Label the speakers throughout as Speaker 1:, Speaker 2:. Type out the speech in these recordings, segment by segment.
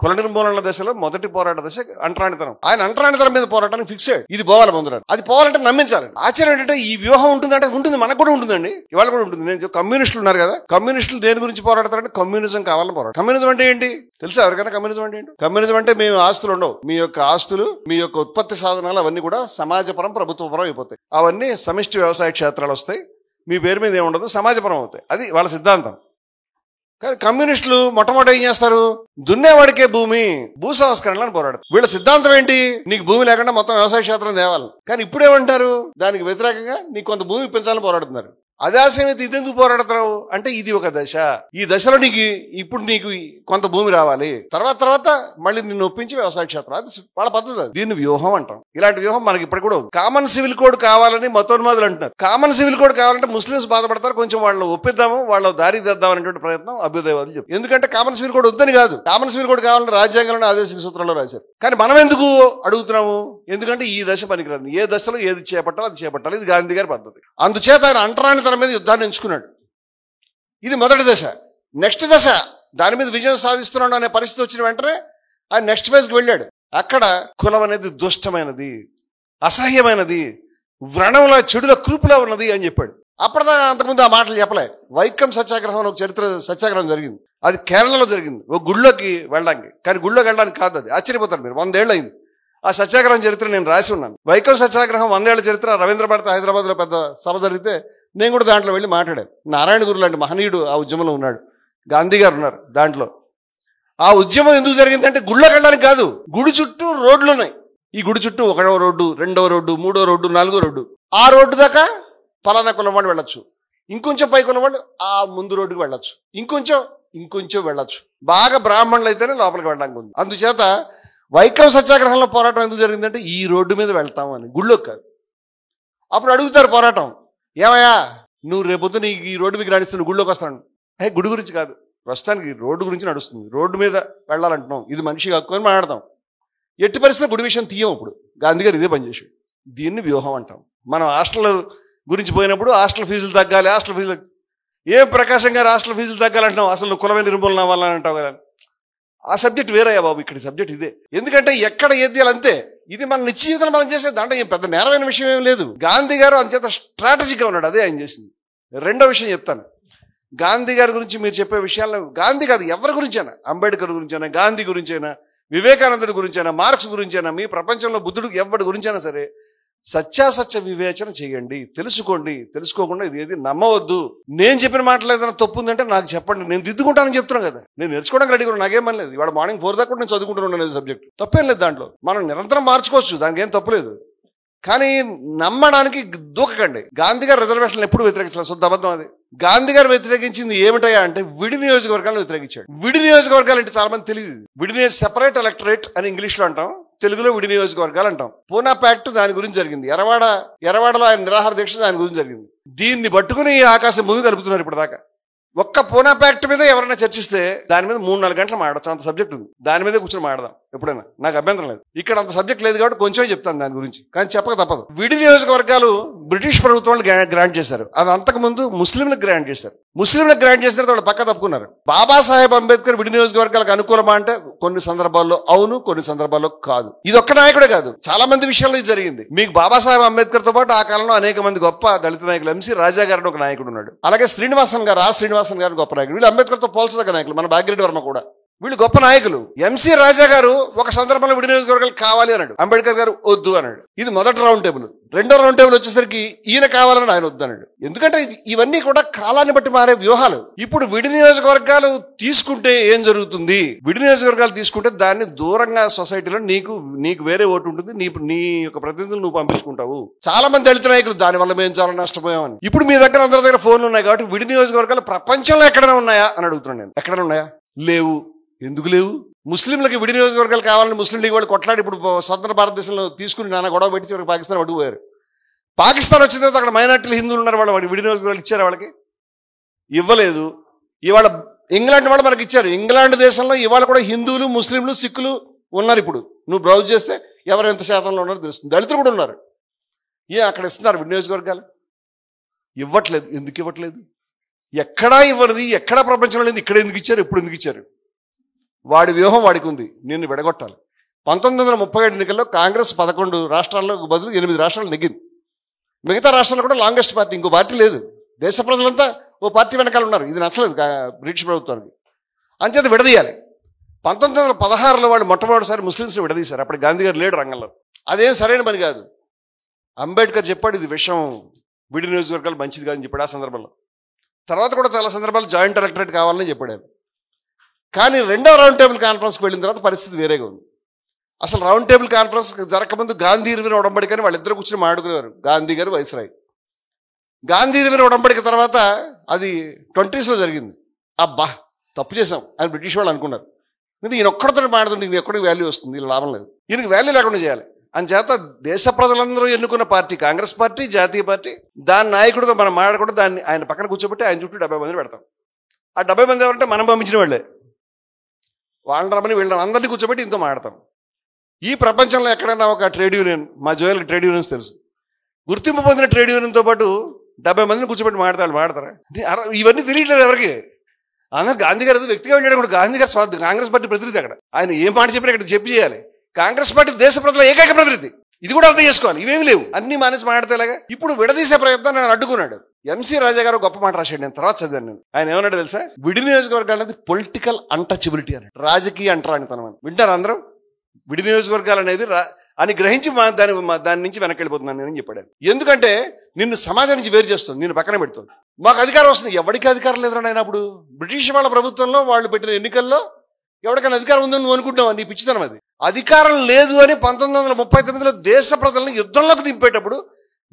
Speaker 1: కుల నిర్మూలన దశలో మొదటి పోరాట దశ అంటరానితనం. ఆయన అంటరానితనం మీద పోరాటానికి ఫిక్స్ అయ్యాడు. ఇది పోవాలి ముందు, అది పోవాలంటే నమ్మించాలి. ఆశ్చర్యం ఏంటంటే ఈ వ్యూహం ఉంటుందంటే ఉంటుంది, మనకు కూడా ఉంటుందండి, ఇవాళ కూడా ఉంటుంది. నేను కమ్యూనిస్టులు ఉన్నారు కదా, కమ్యూనిస్టులు దేని గురించి పోరాడతారంటే కమ్యూనిజం కావాలని పోరాడు. కమ్యూనిజం అంటే ఏంటి తెలుసా ఎవరికైనా? కమ్యూనిజం అంటే ఏంటి? కమ్యూనిజం అంటే మేము ఆస్తులు ఉండవు, మీ యొక్క ఆస్తులు, మీ యొక్క ఉత్పత్తి సాధనాలు అవన్నీ కూడా సమాజపరం ప్రభుత్వపరం అయిపోతాయి. అవన్నీ సమిష్టి వ్యవసాయ క్షేత్రాలు వస్తాయి, మీ పేరు మీద ఏముండదు, సమాజపరం అవుతాయి. అది వాళ్ళ సిద్ధాంతం. కానీ కమ్యూనిస్టులు మొట్టమొదటి ఏం చేస్తారు? దున్నేవాడికే భూమి, భూ సంస్కరణలను పోరాడతారు. వీళ్ళ సిద్ధాంతం ఏంటి? నీకు భూమి లేకుండా మొత్తం వ్యవసాయ క్షేత్రం తేవాలి. కానీ ఇప్పుడేమంటారు? దానికి వ్యతిరేకంగా నీకు కొంత భూమి పెంచాలని పోరాడుతున్నారు. అదే ఆశయం అయితే ఇదెందుకు పోరాడతావు అంటే ఇది ఒక దశ. ఈ దశలో ఇప్పుడు నీకు కొంత భూమి రావాలి, తర్వాత మళ్ళీ నిన్ను ఒప్పించి వ్యవసాయ క్షేత్రం. అది వాళ్ళ పద్ధతి. దీన్ని వ్యూహం అంటాం. ఇలాంటి వ్యూహం మనకి ఇప్పటికి కూడా ఉంది. కామన్ సివిల్ కోడ్ కావాలని మతోన్మాదులు అంటున్నారు. కామన్ సివిల్ కోడ్ కావాలంటే ముస్లిమ్స్ బాధపడతారు, కొంచెం వాళ్ళు ఒప్పిద్దాము, వాళ్ళ దారి తెద్దాం అనేటువంటి ప్రయత్నం అభ్యుదయవాదులు చెప్పారు. ఎందుకంటే కామన్ సివిల్ కోడ్ వద్దని కాదు, కామన్ సివిల్ కోడ్ కావాలని రాజ్యాంగంలోనే ఆదేశిక సూత్రంలో రాశారు. కానీ మనం ఎందుకు అడుగుతున్నాము? ఎందుకంటే ఈ దశ పనికిరాదు. ఏ దశలో ఏది చేపట్టాలో అది చేపట్టాలి. ఇది గాంధీ గారి పద్ధతి. అందుచేత ఆయన అంటరాని తన మీద యుద్ధాన్ని ఎంచుకున్నాడు. ఇది మొదటి దశ. నెక్స్ట్ దశ, దాని మీద విజయం సాధిస్తున్నాడు అనే పరిస్థితి వచ్చిన వెంటనే ఆయన నెక్స్ట్ ఫేజ్కి వెళ్ళాడు. అక్కడ కులం అనేది దుష్టమైనది, అసహ్యమైనది, వ్రణంలో చెడుల క్రూపులా ఉన్నది అని చెప్పాడు. అప్పటిదాకా అంతకుముందు ఆ మాటలు చెప్పలే. వైకం సత్యాగ్రహం అని ఒక సత్యాగ్రహం జరిగింది. అది కేరళలో జరిగింది, ఒక గుళ్ళోకి వెళ్ళడానికి. కానీ గుళ్ళోకి వెళ్ళడానికి కాదు, అది ఆశ్చర్యపోతారు మీరు. 100 ఏళ్ళు అయింది ఆ సత్యాగ్రహం చరిత్ర నేను రాసి ఉన్నాను. వైకం సత్యాగ్రహం 100 ఏళ్ల చరిత్ర. రవీంద్ర భారతి హైదరాబాద్లో పెద్ద సభ జరిగితే నేను కూడా దాంట్లో వెళ్ళి మాట్లాడాను. నారాయణ గురు లాంటి మహనీయుడు ఆ ఉద్యమంలో ఉన్నాడు, గాంధీ గారు ఉన్నారు దాంట్లో. ఆ ఉద్యమం ఎందుకు జరిగిందంటే గుళ్ళోకి వెళ్ళడానికి కాదు, గుడి చుట్టూ రోడ్లు ఉన్నాయి. ఈ గుడి చుట్టూ 1వ రోడ్డు, 2వ రోడ్డు, 3వ రోడ్డు, 4వ రోడ్డు. ఆ రోడ్డు దాకా పలానా కులం వాళ్ళు వెళ్ళొచ్చు, ఇంకొంచెం పై కులం వాళ్ళు ఆ ముందు రోడ్డుకి వెళ్ళొచ్చు, ఇంకొంచెం వెళ్ళొచ్చు. బాగా బ్రాహ్మణులు అయితేనే లోపలికి వెళ్ళడానికి ఉంది. అందుచేత వైకం సత్యాగ్రహంలో పోరాటం ఎందుకు జరిగిందంటే ఈ రోడ్డు మీద వెళ్తాము అని, గుళ్ళోకి కాదు. అప్పుడు అడుగుతారు పోరాటం, ఏమయ్యా నువ్వు రేపొద్దు నీకు ఈ రోడ్డు మీకు నడుస్తుంది, గుళ్ళోకి వస్తాను. గుడి గురించి కాదు, ప్రస్తుతానికి రోడ్డు గురించి నడుస్తుంది, రోడ్డు మీద వెళ్ళాలంటున్నాం, ఇది మనిషి హక్కు అని మాట్లాడదాం. ఎట్టి పరిస్థితుల్లో గుడి విషయం తీయం. ఇప్పుడు గాంధీ గారు ఇదే పనిచేసాడు. దీన్ని వ్యూహం అంటాం. మనం హాస్టల్ గురించి పోయినప్పుడు హాస్టల్ ఫీజులు తగ్గాలి, హాస్టల్ ఫీజులు ఏం ప్రకాశం గారు హాస్టల్ ఫీజులు తగ్గాలంటున్నావు, అసలు కులమైన నిర్మూలన అవ్వాలని అంటావు కదా. ఆ సబ్జెక్ట్ వేరయ్యా బాబు, ఇక్కడ సబ్జెక్ట్ ఇదే. ఎందుకంటే ఎక్కడ ఏద్యాలు అంతే, ఇది మన నిత్య జీవితంలో మనం చేసే దాంట్లో ఏం పెద్ద నేరమైన విషయం ఏం లేదు. గాంధీ గారు అంచేత స్ట్రాటజీగా ఉన్నాడు, అదే ఆయన చేసింది. రెండో విషయం చెప్తాను. గాంధీ గారి గురించి మీరు చెప్పే విషయాల్లో, గాంధీ కాదు ఎవరి గురించైనా, అంబేద్కర్ గురించైనా, గాంధీ గురించైనా, వివేకానందుడి గురించైనా, మార్క్స్ గురించైనా, మీ ప్రపంచంలో బుద్ధుడు ఎవరి గురించైనా సరే సత్యాసత్య వివేచన చేయండి, తెలుసుకోండి. తెలుసుకోకుండా ఇది ఏది నమ్మవద్దు. నేను చెప్పిన మాటలు ఏదైనా తప్పు ఉందంటే నాకు చెప్పండి, నేను దిద్దుకుంటానని చెప్తున్నాను కదా. నేను నేర్చుకోవడానికి రెడీ కూడా, నాకేం పని లేదు. ఇవాళ మార్నింగ్ 4 దాకా కూడా నేను చదువుకుంటున్నాను సబ్జెక్ట్, తప్పేం లేదు. దాంట్లో మనం నిరంతరం మార్చుకోవచ్చు, దానికి ఏం తప్పులేదు. కానీ నమ్మడానికి దూకకండి. గాంధీ గారు రిజర్వేషన్లు ఎప్పుడు వ్యతిరేకించాలి, శుద్ధ అబద్ధం అది. గాంధీ గారు వ్యతిరేకించింది ఏమిటయా అంటే విడి నియోజకవర్గాలను వ్యతిరేకించాడు. విడి నియోజకవర్గాలు అంటే చాలా మంది తెలియదు. విడి సెపరేట్ ఎలక్టరేట్ అని ఇంగ్లీష్లో అంటాం, తెలుగులో విడి నియోజకవర్గాలు అంటాం. పూనా ప్యాక్ట్ దాని గురించి జరిగింది. ఎరవాడలో ఆయన నిరాహార దీక్ష దాని గురించి జరిగింది. దీన్ని పట్టుకుని ఆకాశం భూమి కలుపుతున్నారు ఇప్పుడు దాకా. ఒక్క పూనా ప్యాక్ట్ మీద ఎవరైనా చర్చిస్తే దాని మీద 3-4 గంటలు మాట్లాడచ్చు, అంత సబ్జెక్ట్ ఉంది. దాని మీద కూర్చొని మాట్లాడదాం ఎప్పుడైనా, నాకు అభ్యంతరం లేదు. ఇక్కడ అంత సబ్జెక్ట్ లేదు కాబట్టి కొంచెం చెప్తాను దాని గురించి, కానీ చెప్పక తప్పదు. విడి నియోజకవర్గాలు బ్రిటిష్ ప్రభుత్వం గ్రాంట్ చేశారు. అది అంతకుముందు ముస్లింలకు గ్రాంట్ చేశారు. ముస్లింలకు గ్రాంట్ చేసిన తర్వాత పక్క తప్పుకున్నారు. బాబాసాహెబ్ అంబేద్కర్ విడి నియోజకవర్గాలకు అనుకూలమా అంటే కొన్ని సందర్భాల్లో అవును, కొన్ని సందర్భాల్లో కాదు. ఇది ఒక్క నాయకుడే కాదు, చాలా మంది విషయాల్లో ఇది జరిగింది. మీకు బాబాసాహెబ్ అంబేద్కర్ తో పాటు ఆ కాలంలో అనేక మంది గొప్ప దళిత నాయకులు, ఎంసీ రాజా గారిని ఒక నాయకుడు ఉన్నాడు. అలాగే శ్రీనివాసన్ గారు గొప్ప నాయకుడు. వీళ్ళు అంబేద్కర్ తో పోల్చదగ్గ నాయకులు. మన భాగ్యరెడ్డి వర్మ కూడా, వీళ్ళు గొప్ప నాయకులు. ఎంసీ రాజా గారు ఒక సందర్భంలో విడి నియోజకవర్గాలు కావాలి అన్నాడు, అంబేద్కర్ గారు వద్దు అన్నాడు. ఇది మొదటి రౌండ్ టేబుల్. రెండో రౌండ్ టేబుల్ వచ్చేసరికి ఈయన కావాలని ఆయన వద్దు అన్నాడు. ఎందుకంటే ఇవన్నీ కూడా కాలాన్ని బట్టి మారే వ్యూహాలు. ఇప్పుడు విడి నియోజకవర్గాలు తీసుకుంటే ఏం జరుగుతుంది? విడి నియోజకవర్గాలు తీసుకుంటే దాన్ని దూరంగా సొసైటీలో నీకు వేరే ఓటు ఉంటుంది, నీ యొక్క ప్రతినిధులు నువ్వు పంపించుకుంటావు. చాలా మంది దళిత నాయకులు దానివల్ల మేము చాలా నష్టపోయామని. ఇప్పుడు మీ దగ్గర అందరి దగ్గర ఫోన్లు ఉన్నాయి కాబట్టి విడి నియోజకవర్గాలు ప్రపంచంలో ఎక్కడైనా ఉన్నాయా అని అడుగుతున్నాను నేను. ఎక్కడైనా ఉన్నాయా? లేవు. ఎందుకు లేవు? ముస్లింలకి విడి నియోజకవర్గాలు కావాలని ముస్లిం లీగ్ వాళ్ళు కొట్లాడి ఇప్పుడు స్వతంత్ర భారతదేశంలో తీసుకుని నాన్న గొడవ పెట్టి చివరికి పాకిస్తాన్ అడ్డుపోయారు. పాకిస్తాన్ వచ్చిన తర్వాత అక్కడ మైనార్టీలు హిందువులు ఉన్నారు, వాళ్ళు విడి నియోజకవర్గాలు ఇచ్చారు, వాళ్ళకి ఇవ్వలేదు. ఇవాళ ఇంగ్లాండ్ వాళ్ళు మనకి ఇచ్చారు. ఇంగ్లాండ్ దేశంలో ఇవాళ కూడా హిందువులు, ముస్లింలు, సిక్కులు ఉన్నారు. ఇప్పుడు నువ్వు బ్రౌజ్ చేస్తే ఎవరు ఎంత శాతంలో ఉన్నారో తెలుస్తుంది. దళితులు కూడా ఉన్నారు. అక్కడ ఇస్తున్నారు విడి నియోజకవర్గాలు? ఇవ్వట్లేదు. ఎందుకు ఇవ్వట్లేదు? ఎక్కడా ఇవ్వలేదు, ఎక్కడా ప్రపంచంలో లేదు. ఇక్కడ ఎందుకు ఇచ్చారు, ఎప్పుడు ఎందుకు ఇచ్చారు? వాడి వ్యూహం వాడికి ఉంది, నిన్ను విడగొట్టాలి. 1937 ఎన్నికల్లో కాంగ్రెస్ 11 రాష్ట్రాల్లో బదులు 8 రాష్ట్రాలు నెగ్గింది. మిగతా రాష్ట్రాల్లో కూడా లాంగెస్ట్ పార్టీ, ఇంకో పార్టీ లేదు. దేశ ప్రజలంతా ఓ పార్టీ వెనకాల ఉన్నారు. ఇది నచ్చలేదు బ్రిటిష్ ప్రభుత్వానికి, అంచేత విడదీయాలి. 1916లో వాళ్ళు మొట్టమొదటిసారి ముస్లింస్ని విడదీశారు. అప్పుడు గాంధీ గారు లేడు రంగంలో. అదేం సరైన పని కాదు. అంబేద్కర్ చెప్పాడు ఇది విషయం, విడి నియోజకవర్గాలు మంచిది కాదని చెప్పాడు ఆ సందర్భంలో. తర్వాత కూడా చాలా సందర్భాలు జాయింట్ ఎలక్టరేట్ కావాలని చెప్పాడు ఆయన. కానీ రెండవ రౌండ్ టేబుల్ కాన్ఫరెన్స్కి వెళ్ళిన తర్వాత పరిస్థితి వేరేగా ఉంది. అసలు రౌండ్ టేబుల్ కాన్ఫరెన్స్ జరగకముందు గాంధీ ఇర్విన్ ఉడంబడికని వాళ్ళిద్దరు కూర్చొని మాట్లాడుకునేవారు, గాంధీ గారు వైస్రాయ్. గాంధీ ఇర్విన్ ఉడంబడిక తర్వాత అది 20s జరిగింది. అబ్బా తప్పు చేసాం అని బ్రిటిష్ వాళ్ళు అనుకున్నారు. ఈయన ఒక్కడితో మాట్లాడుతుంటే ఇంక ఎక్కడికి వాల్యూ వస్తుంది, ఇలా లాభం లేదు, ఈయనకి వాల్యూ లేకుండా చేయాలి అని చేత దేశ ప్రజలందరూ ఎన్నుకున్న పార్టీ కాంగ్రెస్ పార్టీ, జాతీయ పార్టీ, దాని నాయకుడితో మనం మాట్లాడకుండా దాన్ని ఆయన పక్కన కూర్చోబెట్టి ఆయన చుట్టూ 70 మందిని పెడతాం. ఆ 70 మంది ఎవరంటే మనం పంపించిన వాళ్ళే, వాళ్ళని రమ్మని వీళ్ళని అందరినీ కూర్చోబెట్టి ఇంతో మాట్లాడతాం. ఈ ప్రపంచంలో ఎక్కడైనా ఒక ట్రేడ్ యూనియన్, మా జోయల్కి ట్రేడ్ యూనియన్స్ తెలుసు, గుర్తింపు పొందిన ట్రేడ్ యూనియన్తో పాటు 70 మందిని కూర్చోబెట్టి మాడతారా? ఇవన్నీ తెలియట్లేదు ఎవరికి. అందరూ గాంధీ గారు వ్యక్తిగా వెళ్ళాడు కూడా. గాంధీ గారు కాంగ్రెస్ పార్టీ ప్రతినిధి, అక్కడ ఆయన ఏం మాట చెప్పినా ఇక్కడ చెప్పి చేయాలి. కాంగ్రెస్ పార్టీ దేశ ప్రజల ఏకైక ప్రతినిధి, ఇది కూడా అర్థం చేసుకోవాలి. ఇవేమి లేవు, అన్ని మానేసి మాట్లాడతేలాగా. ఇప్పుడు విడదీసే ప్రయత్నం ఆయన అడ్డుకున్నాడు. ఎంసీ రాజా గారు గొప్ప మాట రాశాడు, నేను తర్వాత చదివాను నేను. ఆయన ఏమన్నాడు తెలుసా? విడి నియోజకవర్గాలు అనేది పొలిటికల్ అన్టచబిలిటీ అన్నాడు, రాజకీయ అంటరానితనం అని. వింటారు అందరూ? విడి నియోజకవర్గాలు అనేది అని గ్రహించి దాని నుంచి వెనక్కి వెళ్ళిపోతున్నాను నేను చెప్పాడు. ఎందుకంటే నిన్ను సమాజం నుంచి వేరు చేస్తుంది, నిన్ను పక్కన పెడుతుంది. మాకు అధికారం వస్తుంది, ఎవరికి అధికారం లేదురా నాయన. అప్పుడు బ్రిటిష్ వాళ్ళ ప్రభుత్వంలో వాళ్ళు పెట్టిన ఎన్నికల్లో ఎవరికైనా అధికారం ఉందని నువ్వు అనుకుంటావు, నీ పిచ్చితనం అది. అధికారం లేదు అని 1939లో దేశ ప్రజలను యుద్ధంలోకి దింపేటప్పుడు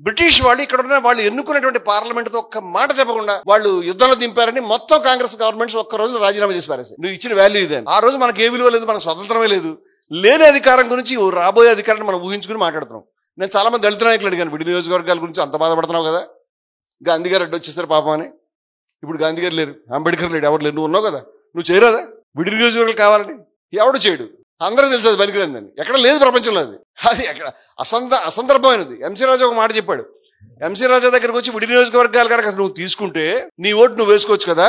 Speaker 1: బ్రిటిష్ వాళ్ళు ఇక్కడ ఉన్న వాళ్ళు ఎన్నుకున్నటువంటి పార్లమెంట్తో ఒక్క మాట చెప్పకుండా వాళ్ళు యుద్ధంలో దింపారని మొత్తం కాంగ్రెస్ గవర్నమెంట్స్ ఒక్క రోజు రాజీనామా చేసి పారేసి. నువ్వు ఇచ్చిన వాల్యూ ఇదే. ఆ రోజు మనకు ఏ విలువ లేదు, మన స్వతంత్రమే లేదు. లేని అధికారం గురించి రాబోయే అధికారాన్ని మనం ఊహించుకుని మాట్లాడుతున్నాం. నేను చాలా మంది దళిత నాయకులు అడిగాను, విడి నియోజకవర్గాల గురించి అంత బాధపడుతున్నావు కదా, గాంధీ గారు అడ్డు వచ్చేస్తారు పాపం అని. ఇప్పుడు గాంధీ గారు లేరు, అంబేద్కర్ లేడు, ఎవరు లేరు, నువ్వు ఉన్నావు కదా, నువ్వు చేయరాదా విడి నియోజకవర్గాలు కావాలని? ఎవడు చేయడు, అందరూ తెలుసు అది పనికిరాందని. ఎక్కడ లేదు ప్రపంచంలో అది. అది ఎక్కడ అసందర్భమైనది. ఎంసీ రాజా ఒక మాట చెప్పాడు. ఎంసీ రాజా దగ్గరకు వచ్చి విడి నియోజకవర్గాలు కనుక నువ్వు తీసుకుంటే నీ ఓటు నువ్వు వేసుకోవచ్చు కదా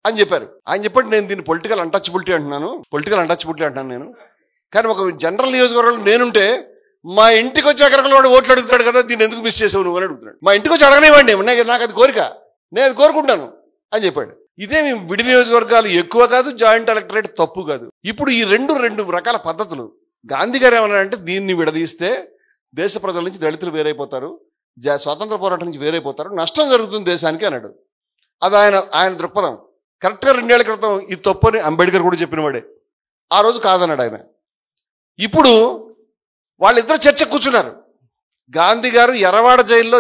Speaker 1: అని చెప్పారు. ఆయన చెప్పాడు, నేను దీన్ని పొలిటికల్ అన్టచబిలిటీ అంటున్నాను నేను. కానీ ఒక జనరల్ నియోజకవర్గంలో నేనుంటే మా ఇంటికి వచ్చి ఎక్కడికి వాడు ఓట్లు అడుగుతాడు కదా, దీన్ని ఎందుకు మిస్ చేసావు నువ్వు అని అడుగుతున్నాడు. మా ఇంటికి వచ్చి అడగనివ్వండి, నాకు అది కోరిక, నేను అది కోరుకుంటాను అని చెప్పాడు. ఇదేమి విడి నియోజకవర్గాలు ఎక్కువ కాదు, జాయింట్ ఎలక్టరేట్ తప్పు కాదు. ఇప్పుడు ఈ రెండు రకాల పద్ధతులు. గాంధీ గారు ఏమన్నారంటే దీన్ని విడదీస్తే దేశ ప్రజల నుంచి దళితులు వేరైపోతారు, స్వాతంత్ర పోరాటం నుంచి వేరైపోతారు, నష్టం జరుగుతుంది దేశానికి అన్నాడు. అది ఆయన దృక్పథం. కరెక్ట్గా 2 ఏళ్ల క్రితం ఇది తప్పు అని అంబేద్కర్ కూడా చెప్పినవాడే. ఆ రోజు కాదన్నాడు ఆయన. ఇప్పుడు వాళ్ళిద్దరు చర్చ కూర్చున్నారు. గాంధీ గారు ఎర్రవాడ జైల్లో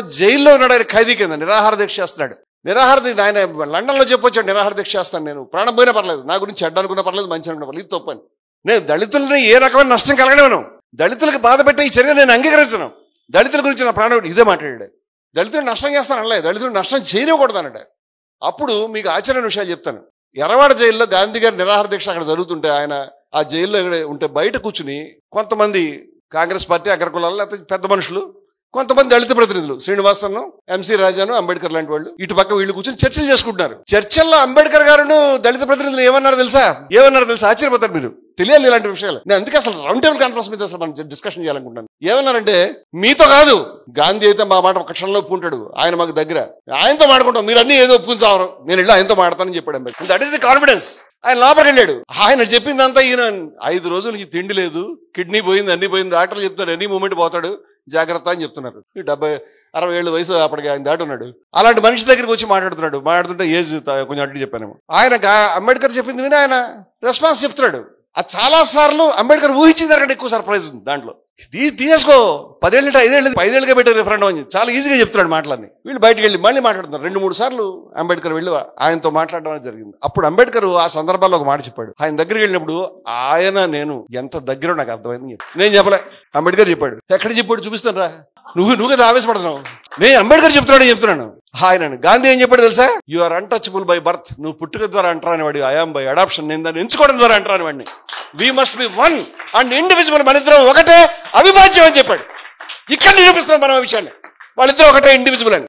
Speaker 1: ఉన్నాడు, ఆయన ఖైదీ కింద నిరాహార దీక్ష చేస్తున్నాడు. ఆయన లండన్లో చెప్పొచ్చాడు, నిరాహార దీక్ష చేస్తాను నేను, ప్రాణం పోయినా పర్లేదు, నా గురించి చెడ్డ అనుకున్నా పర్లేదు, మంచి అనుకున్నా పర్లేదు, ఇది తప్పని. నేను దళితులని ఏ రకమైన నష్టం కలగలేను, దళితులకు బాధ పెట్టే ఈ చర్య నేను అంగీకరించను, దళితుల గురించి నా ప్రాణం ఇదే మాట్లాడాడు. దళితులు నష్టం చేస్తాను అనలేదు, దళితులు నష్టం చేయనివ్వకూడదు అన్నాడు. అప్పుడు మీకు ఆశ్చర్యమైన విషయాలు చెప్తాను. ఎర్రవాడ జైల్లో గాంధీ గారి నిరాహార దీక్ష అక్కడ జరుగుతుంటే ఆయన ఆ జైల్లో ఉంటే బయట కూర్చుని కొంతమంది కాంగ్రెస్ పార్టీ అగ్రకులాలు లేకపోతే పెద్ద మనుషులు, కొంతమంది దళిత ప్రతినిధులు, శ్రీనివాసన్, ఎంసీ రాజాను, అంబేద్కర్ లాంటి వాళ్ళు ఇటు పక్క వీళ్ళు కూర్చొని చర్చలు చేసుకుంటున్నారు. చర్చల్లో అంబేద్కర్ గారును దళిత ప్రతినిధులు ఏమన్నారో తెలుసా? ఆశ్చర్యపోతారు మీరు, తెలియాలి ఇలాంటి విషయాలు. నేను అందుకే అసలు రౌండ్ టేబుల్ కాన్ఫరెన్స్ మీద అసలు మనం డిస్కషన్ చేయాలనుకుంటాను. ఏమన్నారంటే, మీతో కాదు, గాంధీ అయితే మా మాట ఒక క్షణంలో ఒప్పుకుంటాడు, ఆయన మాకు దగ్గర, ఆయనతో మాట్లాడుకుంటాం, మీరు అన్ని ఏదో ఒప్పుకుంటారు, నేను వెళ్ళి ఆయనతో మాడతానని చెప్పాడు Ambedkar. That is the confidence. ఆయన లోపలికి వెళ్ళాడు. ఆయన చెప్పిందంతా ఈయన 5 రోజులు ఈ తిండి లేదు, కిడ్నీ పోయింది, అన్ని పోయింది, డాక్టర్లు చెప్తాడు ఎనీ మూమెంట్ పోతాడు, జాగ్రత్త అని చెప్తున్నారు. 70-60 ఏళ్ళ వయసు అప్పటికి ఆయన దాటి ఉన్నాడు. అలాంటి మనిషి దగ్గరికి వచ్చి మాట్లాడుతుంటే ఏజ్ కొంచెం అడ్డు చెప్పానేమో. ఆయన అంబేద్కర్ చెప్పింది విని ఆయన రెస్పాన్స్ చెప్తున్నాడు. అది చాలా సార్లు అంబేద్కర్ ఊహించిన దానికంటే ఎక్కువ సర్ప్రైజ్ ఉంది దాంట్లో. తీసుకో 10 ఏళ్ళు 5 ఏళ్ళుగా పెట్టే రిఫరెండం అని చాలా ఈజీగా చెప్తున్నాడు మాటలన్నీ. వీళ్ళు బయటకు వెళ్ళి మళ్ళీ మాట్లాడుతున్నారు. 2-3 సార్లు అంబేద్కర్ వెళ్ళి ఆయనతో మాట్లాడడం అనేది జరిగింది. అప్పుడు అంబేద్కర్ ఆ సందర్భాల్లో ఒక మాట చెప్పాడు. ఆయన దగ్గరికి వెళ్ళినప్పుడు ఆయన నేను ఎంత దగ్గర నాకు అర్థమైంది. నేను చెప్పలే, అంబేద్కర్ చెప్పాడు. ఎక్కడ చెప్పాడు చూపిస్తాను రా, నువ్వు కదా ఆవేశపడుతున్నావు. నేను అంబేద్కర్ చెప్తున్నాను. ఆయన గాంధీ ఏం చెప్పాడు తెలుసా? You are untouchable by birth. నువ్వు పుట్టుక ద్వారా అంటరాని వాడి, ఐఆమ్ బై అడాప్షన్. నేను దాన్ని ఎంచుకోవడం ద్వారా అంటరాని వాడిని. We must be one and individual. మన ఇద్దరం ఒకటే, అవిభాజ్యం అని చెప్పాడు. ఇక్కడ నిరూపిస్తున్నాం మనం ఆ విషయాన్ని, వాళ్ళిద్దరూ ఒకటే, ఇండివిజువల్ అని.